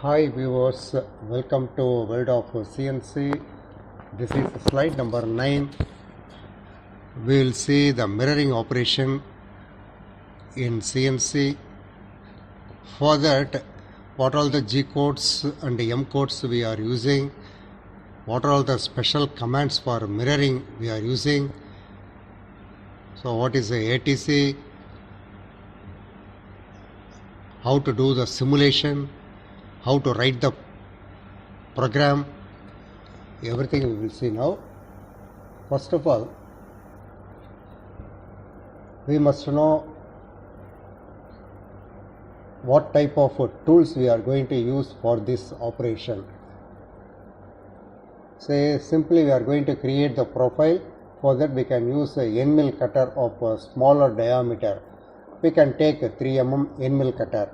Hi viewers, welcome to World of CNC. This is slide number 9. We will see the mirroring operation in CNC. For that, what all the G codes and M codes we are using, what are all the special commands for mirroring we are using. So what is the ATC, how to do the simulation, how to write the program, everything we will see now. First of all, we must know what type of tools we are going to use for this operation. Say simply we are going to create the profile. For that we can use a end mill cutter of a smaller diameter. We can take a 3 mm end mill cutter.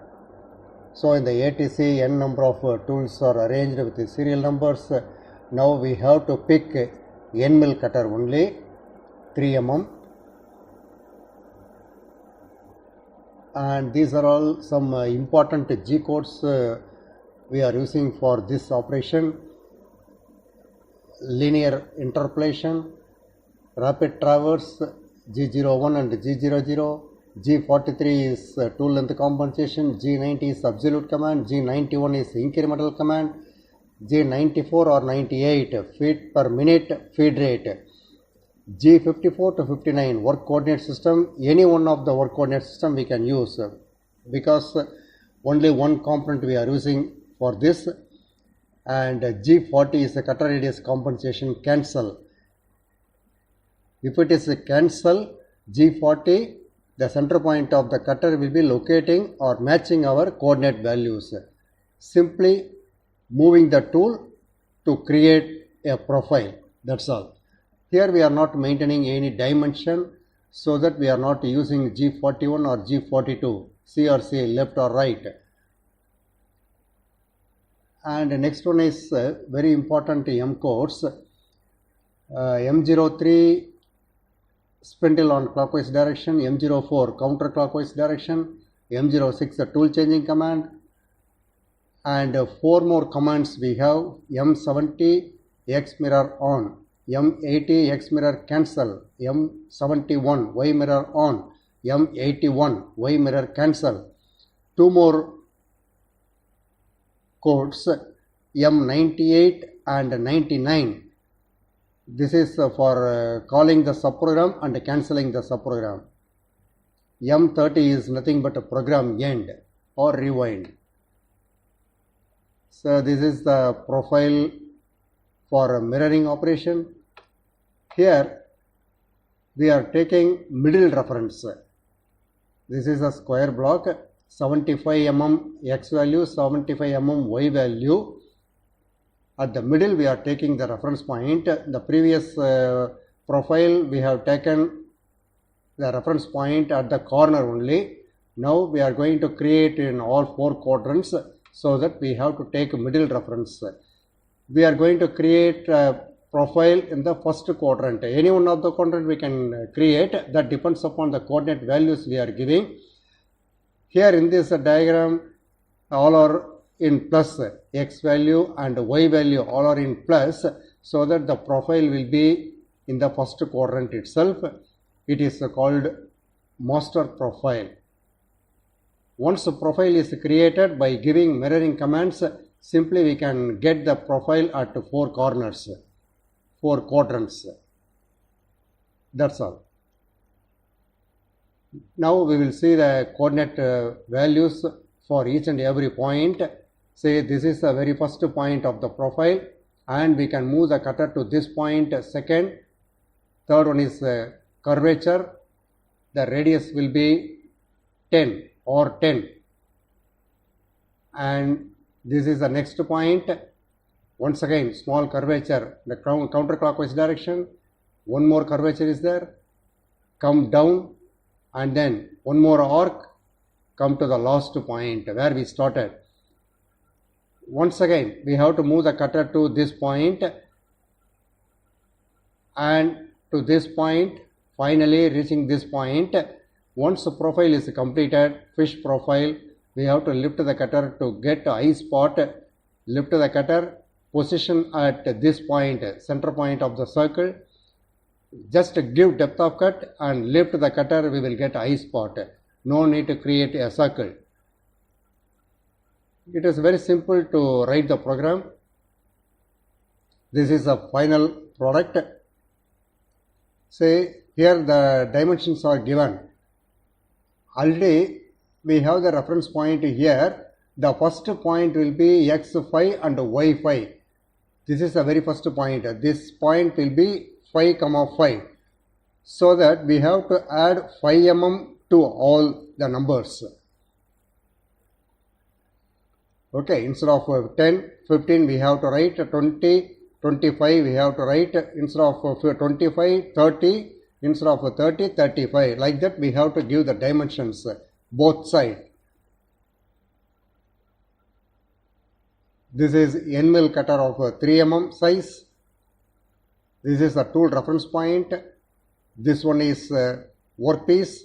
So in the ATC, n number of tools are arranged with the serial numbers. Now we have to pick end mill cutter only, 3 mm. And these are all some important G codes we are using for this operation. Linear interpolation, rapid traverse, G01 and G00. G43 is tool length compensation, G90 is absolute command, G91 is incremental command, G94 or 98 feet per minute feed rate, G54 to 59 work coordinate system. Any one of the work coordinate system we can use because only one component we are using for this. And G40 is the cutter radius compensation cancel. If it is a cancel, G40, the center point of the cutter will be locating or matching our coordinate values. Simply moving the tool to create a profile, that's all. Here we are not maintaining any dimension, so that we are not using G41 or G42, C or C, left or right. And the next one is very important M codes. M03 spindle on clockwise direction, M04 counterclockwise direction, M06 a tool changing command, and 4 more commands we have. M70 X mirror on, M80 X mirror cancel, M71 Y mirror on, M81 Y mirror cancel. 2 more codes, M98 and 99. This is for calling the subprogram and cancelling the subprogram. M30 is nothing but a program end or rewind. So this is the profile for a mirroring operation. Here we are taking middle reference. This is a square block, 75 mm X value, 75 mm Y value. At the middle we are taking the reference point. The previous profile we have taken the reference point at the corner only. Now we are going to create in all 4 quadrants, so that we have to take middle reference. We are going to create a profile in the first quadrant. Any one of the quadrant we can create, that depends upon the coordinate values we are giving. Here in this diagram, all are in plus, X value and Y value all are in plus, so that the profile will be in the first quadrant itself. It is called master profile. Once a profile is created by giving mirroring commands, simply we can get the profile at 4 corners, 4 quadrants. That's all. Now we will see the coordinate values for each and every point. Say this is the very first point of the profile, and we can move the cutter to this point second. Third one is curvature. The radius will be 10 or 10. And this is the next point. Once again, small curvature, the counterclockwise direction. One more curvature is there. Come down, and then one more arc. Come to the last point where we started. Once again, we have to move the cutter to this point and to this point, finally reaching this point. Once the profile is completed, fish profile, we have to lift the cutter to get eye spot. Lift the cutter, position at this point, center point of the circle. Just give depth of cut and lift the cutter, we will get eye spot. No need to create a circle. It is very simple to write the program. This is a final product. Say here the dimensions are given. Already we have the reference point here. The first point will be x5 and y5. This is the very first point. This point will be 5, 5. So that we have to add 5 mm to all the numbers. Okay, instead of 10, 15 we have to write 20, 25 we have to write instead of 25, 30, instead of 30, 35. Like that we have to give the dimensions both sides. This is end mill cutter of 3 mm size. This is the tool reference point. This one is workpiece.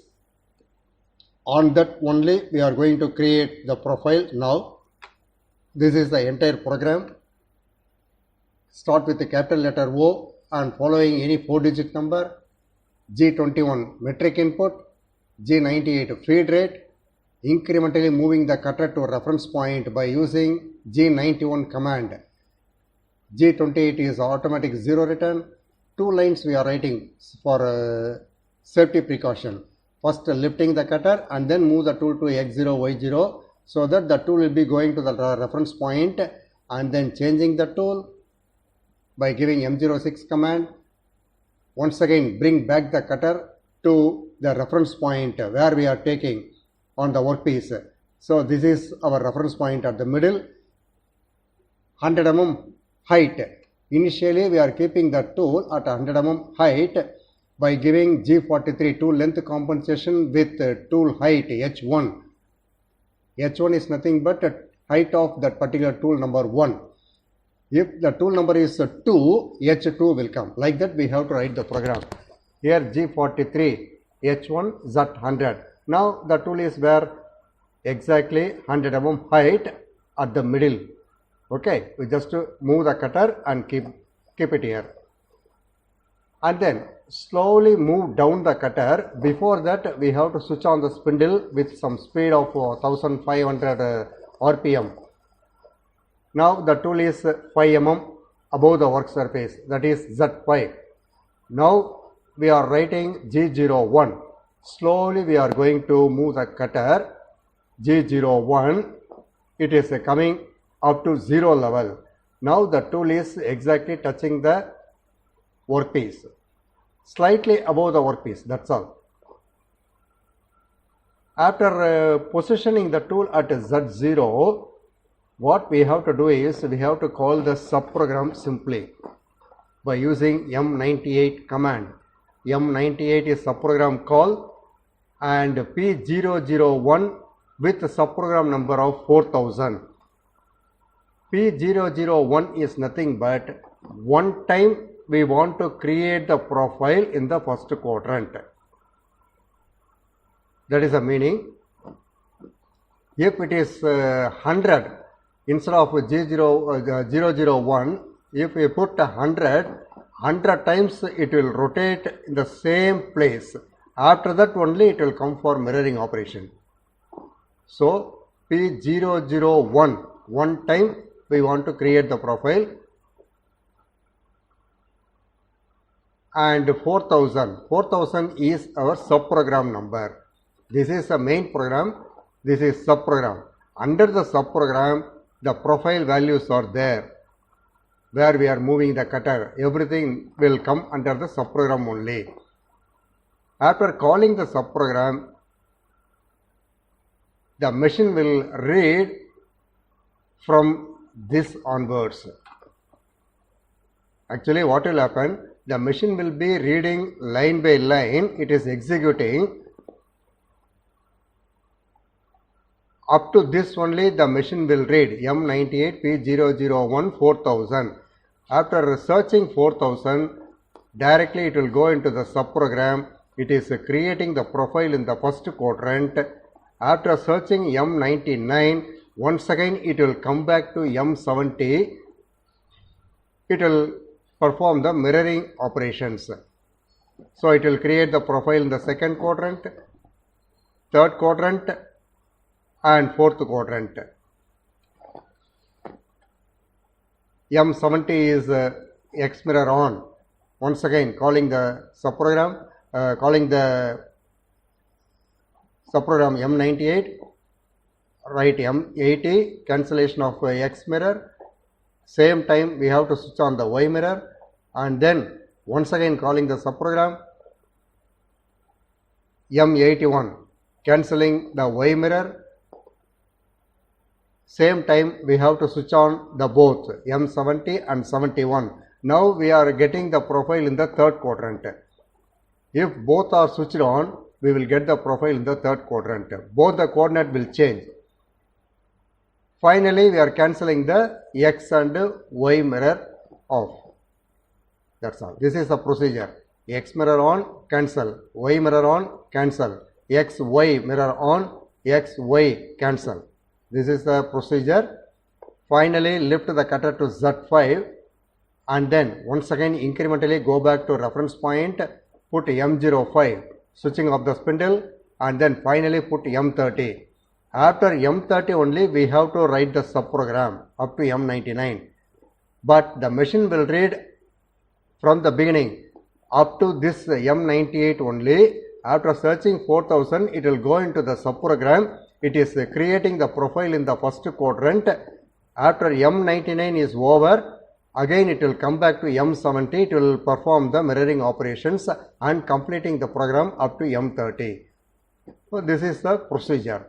On that only we are going to create the profile now. This is the entire program. Start with the capital letter O and following any 4-digit number. G21 metric input. G98 feed rate. Incrementally moving the cutter to reference point by using G91 command. G28 is automatic 0 return. 2 lines we are writing for safety precaution. First lifting the cutter and then move the tool to x0, y0, so that the tool will be going to the reference point, and then changing the tool by giving M06 command. Once again bring back the cutter to the reference point where we are taking on the workpiece. So this is our reference point at the middle. 100 mm height. Initially we are keeping the tool at 100 mm height by giving G43 tool length compensation with tool height H1. H1 is nothing but height of that particular tool number 1. If the tool number is 2, H2 will come. Like that we have to write the program. Here G43, H1, Z100. Now the tool is where exactly 100 mm height at the middle. Okay, we just move the cutter and keep it here. And then slowly move down the cutter. Before that we have to switch on the spindle with some speed of 1500 RPM. Now the tool is 5 mm above the work surface, that is Z5. Now we are writing G01. Slowly we are going to move the cutter. G01, it is coming up to 0 level. Now the tool is exactly touching the workpiece, slightly above the workpiece, that's all. After positioning the tool at Z0, what we have to do is we have to call the subprogram simply by using M98 command. M98 is subprogram call, and P001 with subprogram number of 4000. P001 is nothing but one time we want to create the profile in the first quadrant. That is the meaning. If it is 100 instead of 001, if we put 100 times it will rotate in the same place. After that only it will come for mirroring operation. So P001, one time we want to create the profile, and 4000 is our subprogram number. This is the main program, this is subprogram. Under the subprogram the profile values are there where we are moving the cutter. Everything will come under the subprogram only. After calling the subprogram, the machine will read from this onwards. Actually what will happen, the machine will be reading line by line, it is executing. Up to this only the machine will read M98 P001 4000. After searching 4000, directly it will go into the subprogram. It is creating the profile in the first quadrant, After searching M99, once again it will come back to M70. It will perform the mirroring operations. So it will create the profile in the second quadrant, third quadrant and fourth quadrant. M70 is X mirror on. Once again calling the subprogram, M98, write M80, cancellation of X mirror. Same time we have to switch on the Y mirror, and then once again calling the subprogram M81, cancelling the Y mirror. Same time we have to switch on the both M70 and 71. Now we are getting the profile in the third quadrant. If both are switched on, we will get the profile in the third quadrant. Both the coordinate will change. Finally, we are cancelling the X and Y mirror off. That's all. This is the procedure. X mirror on, cancel. Y mirror on, cancel. X, Y mirror on, X, Y, cancel. This is the procedure. Finally, lift the cutter to Z5 and then once again incrementally go back to reference point, put M05, switching off the spindle, and then finally put M30. After M30 only we have to write the subprogram up to M99. But the machine will read from the beginning up to this M98 only. After searching 4000, it will go into the subprogram. It is creating the profile in the first quadrant. After M99 is over, again it will come back to M70. It will perform the mirroring operations and completing the program up to M30. So this is the procedure.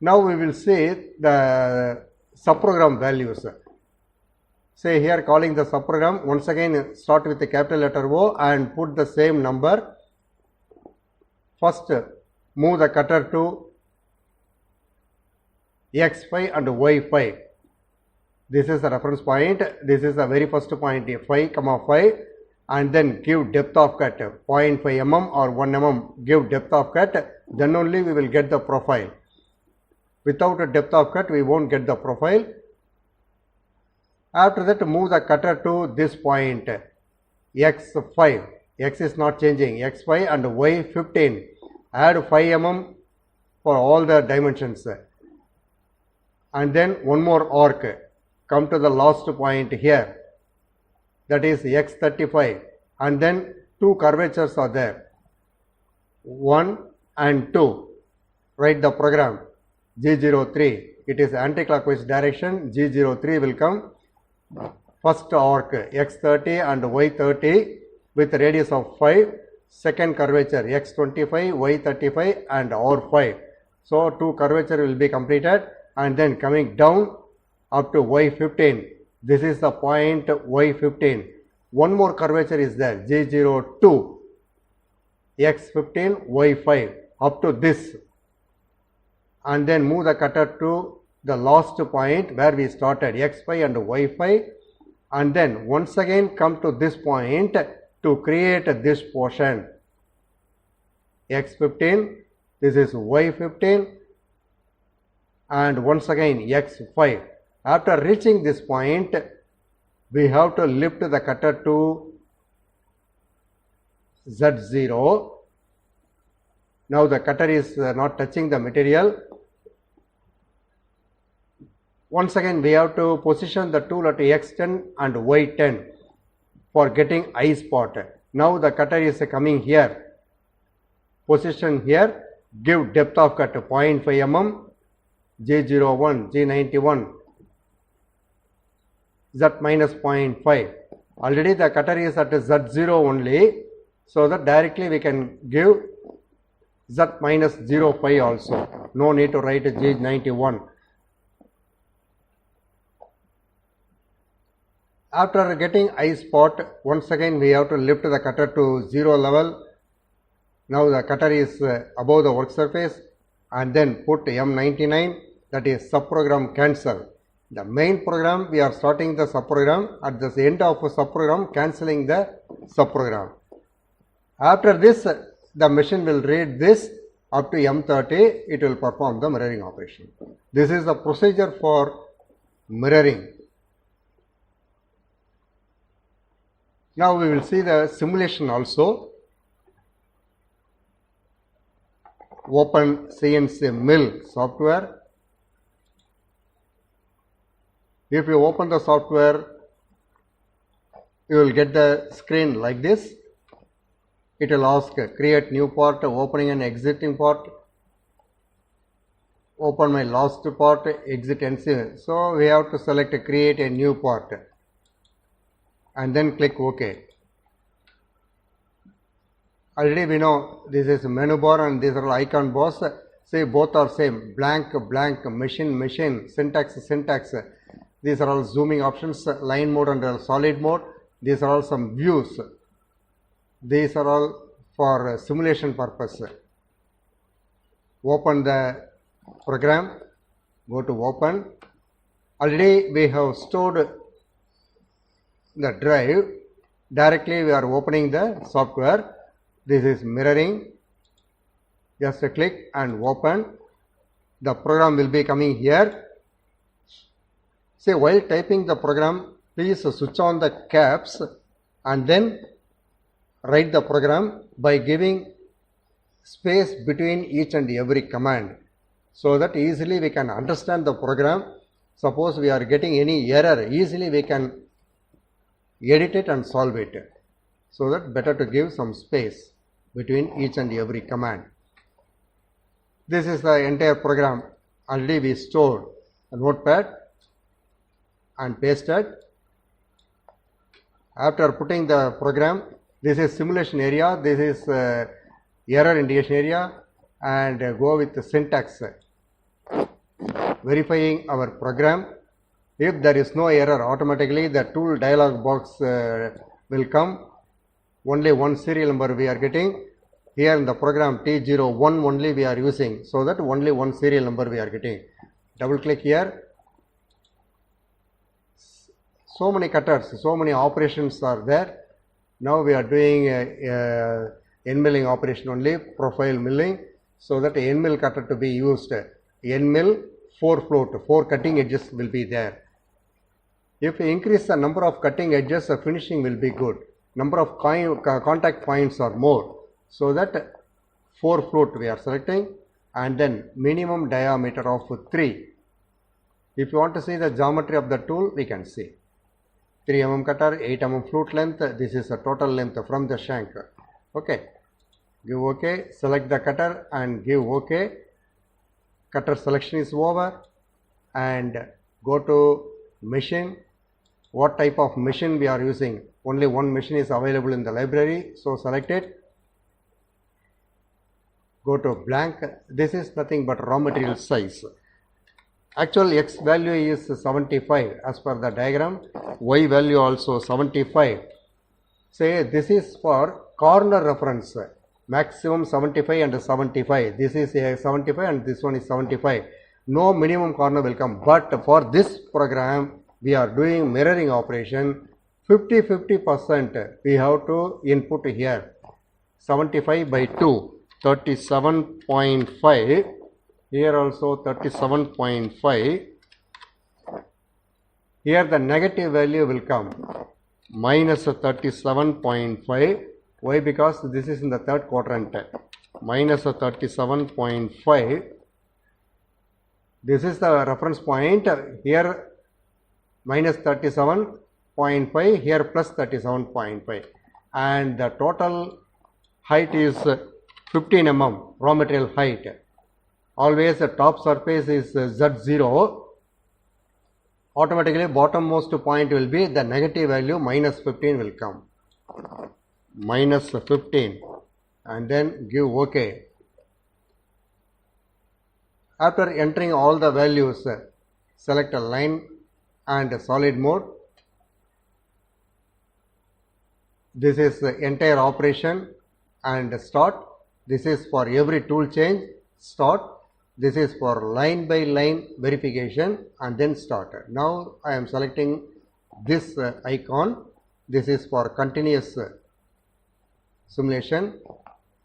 Now we will see the subprogram values. Say here calling the subprogram, once again start with the capital letter O and put the same number. First move the cutter to X5 and Y5. This is the reference point. This is the very first point 5, 5, and then give depth of cut 0.5 mm or 1 mm. Give depth of cut, then only we will get the profile. Without a depth of cut, we won't get the profile. After that, move the cutter to this point X5. X is not changing. X5 and Y15. Add 5 mm for all the dimensions. And then one more arc. Come to the last point here. That is X35. And then two curvatures are there. 1 and 2. Write the program. G03. It is anti-clockwise direction. G03 will come. First arc X30 and Y30 with radius of 5. Second curvature X25, Y35 and R5. So two curvature will be completed, and then coming down up to Y15. This is the point Y15. One more curvature is there, G02, X15, Y5 up to this. And then move the cutter to the last point where we started, X5 and Y5, and then once again come to this point to create this portion. X15, this is Y15, and once again X5. After reaching this point, we have to lift the cutter to Z0. Now the cutter is not touching the material. Once again we have to position the tool at X10 and Y10 for getting eye spot. Now the cutter is coming here. Position here. Give depth of cut 0.5 mm, G01, G91, Z minus 0.5. Already the cutter is at Z0 only, so that directly we can give Z minus 0.5 also. No need to write G91. After getting eye spot, once again we have to lift the cutter to 0 level. Now the cutter is above the work surface, and then put M99, that is subprogram cancel. The main program, we are starting the subprogram. At the end of the subprogram, cancelling the subprogram. After this, the machine will read this up to M30 it will perform the mirroring operation. This is the procedure for mirroring. Now we will see the simulation also. Open CNC Mill software. If you open the software, you will get the screen like this. It will ask create new part, opening and exiting part, open my last part, exit NC. So we have to select create a new part and then click OK. Already we know this is menu bar and these are icon bars. See, both are same, blank, blank, machine, machine, syntax, syntax. These are all zooming options, line mode and solid mode. These are all some views. These are all for simulation purpose. Open the program, go to open. Already we have stored the drive. Directly we are opening the software. This is mirroring. Just click and open. The program will be coming here. See, while typing the program, please switch on the caps and then write the program by giving space between each and every command, so that easily we can understand the program. Suppose we are getting any error, easily we can edit it and solve it. So that better to give some space between each and every command. This is the entire program. Already we stored a notepad and pasted. After putting the program, this is simulation area, this is error indication area, and go with the syntax. Verifying our program. If there is no error, automatically the tool dialog box will come. Only one serial number we are getting. Here in the program T01 only we are using, so that only one serial number we are getting. Double click here. So many cutters, so many operations are there. Now we are doing end milling operation only, profile milling, so that end mill cutter to be used. End mill, 4 float, 4 cutting edges will be there. If we increase the number of cutting edges, the finishing will be good. Number of contact points are more, so that 4 float we are selecting, and then minimum diameter of 3. If you want to see the geometry of the tool, we can see 3 mm cutter, 8 mm flute length. This is the total length from the shank. Okay, give OK, select the cutter and give OK. Cutter selection is over, and go to machine. What type of machine we are using? Only one machine is available in the library, so select it. Go to blank. This is nothing but raw material size. Actual X value is 75 as per the diagram. Y value also 75. Say this is for corner reference. Maximum 75 and 75. This is a 75 and this one is 75. No minimum corner will come. But for this program, we are doing mirroring operation. 50% we have to input here. 75 by 2. 37.5. Here also 37.5. Here the negative value will come. Minus 37.5. Why? Because this is in the third quadrant. Minus 37.5. This is the reference point. Here minus 37.5. Here plus 37.5. And the total height is 15 mm raw material height. Always the top surface is Z0. Automatically bottommost point will be the negative value, minus 15 will come. Minus 15, and then give OK. After entering all the values, select a line and a solid mode. This is the entire operation and start. This is for every tool change, start. This is for line by line verification and then start. Now I am selecting this icon. This is for continuous simulation.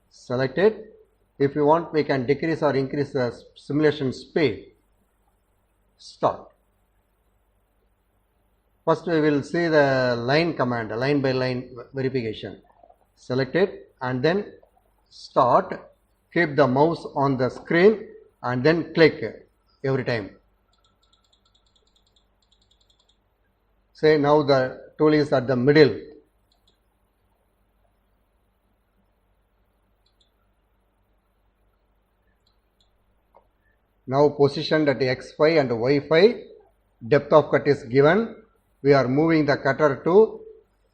Select it If you want, we can decrease or increase the simulation speed. Start. First we will see the line command, line by line verification. Select it and then start. Keep the mouse on the screen and then click every time. Say now the tool is at the middle. Now positioned at X5 and Y5, depth of cut is given. We are moving the cutter to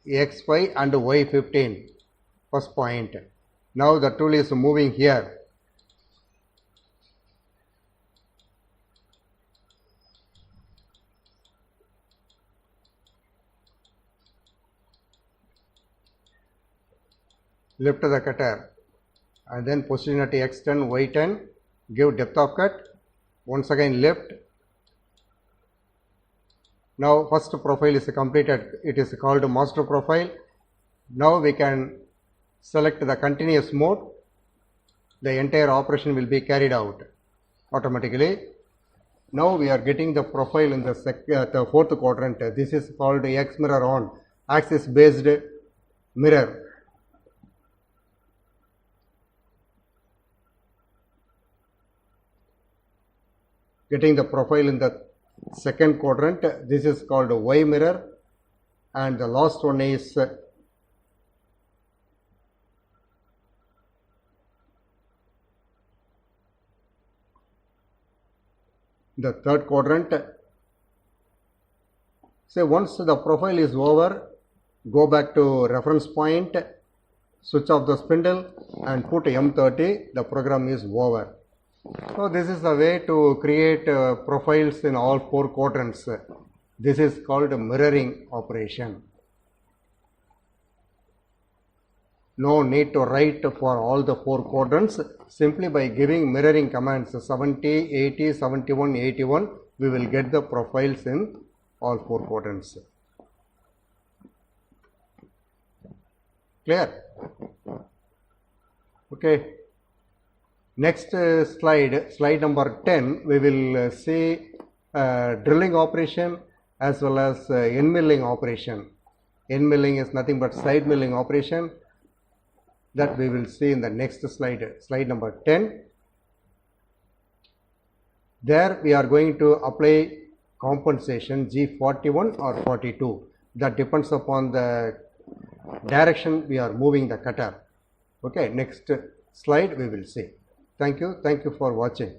X5 and Y15, first point. Now the tool is moving here. Lift the cutter and then position at X10, Y10, give depth of cut, once again lift. Now first profile is completed, it is called master profile. Now we can select the continuous mode, the entire operation will be carried out automatically. Now we are getting the profile in the fourth quadrant. This is called X mirror on, axis based mirror. Getting the profile in the second quadrant, this is called Y mirror, and the last one is the third quadrant. Say once the profile is over, go back to reference point, switch off the spindle and put M30, the program is over. So this is the way to create profiles in all four quadrants. This is called mirroring operation. No need to write for all the four quadrants. Simply by giving mirroring commands 70, 80, 71, 81, we will get the profiles in all four quadrants. Clear? Okay. Next slide number 10, we will see drilling operation as well as end milling operation. End milling is nothing but side milling operation, that we will see in the next slide, slide number 10. There we are going to apply compensation G41 or 42. That depends upon the direction we are moving the cutter. Okay, next slide we will see. Thank you for watching.